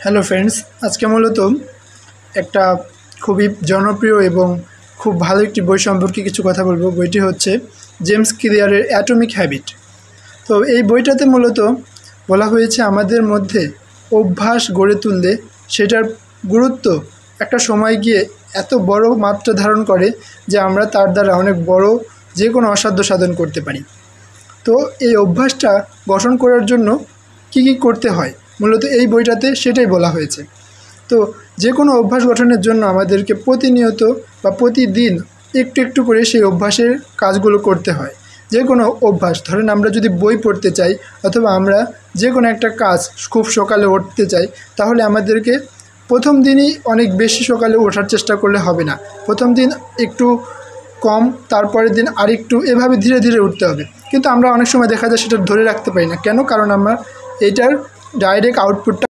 Hello friends, আজকে মূলত একটা খুবই জনপ্রিয় এবং খুব ভালো একটি বই সম্পর্কে কিছু কথা বলবো। বইটি হচ্ছে জেমস ক্লিয়ারের অ্যাটমিক হ্যাবিট। তো এই বইটাতে মূলত বলা হয়েছে আমাদের মধ্যে অভ্যাস গড়ে তুললে সেটার গুরুত্ব একটা সময় গিয়ে এত বড় মাত্রা ধারণ করে যে আমরা তার দ্বারা অনেক বড় যে কোনো অসাধ্য সাধন করতে পারি। তো এই অভ্যাসটা গঠন করার জন্য কি করতে হয় মূলত এই বইটাতে সেটাই বলা হয়েছে। তো যে কোনো অভ্যাস গঠনের জন্য আমাদেরকে প্রতিনিয়ত বা প্রতিদিন একটু একটু করে সেই অভ্যাসের কাজগুলো করতে হয়। যে কোনো অভ্যাস, ধরেন আমরা যদি বই পড়তে চাই অথবা আমরা যে কোনো একটা কাজ খুব সকালে উঠতে চাই, তাহলে আমাদেরকে প্রথম দিনই অনেক বেশি সকালে ওঠার চেষ্টা করলে হবে না। প্রথম দিন একটু কম, তারপরের দিন আরেকটু, এভাবে ধীরে ধীরে উঠতে হবে। কিন্তু আমরা অনেক সময় দেখা যায় সেটা ধরে রাখতে পারি না। কেন? কারণ আমরা এটার ডাইরেক্ট আউটপুটটা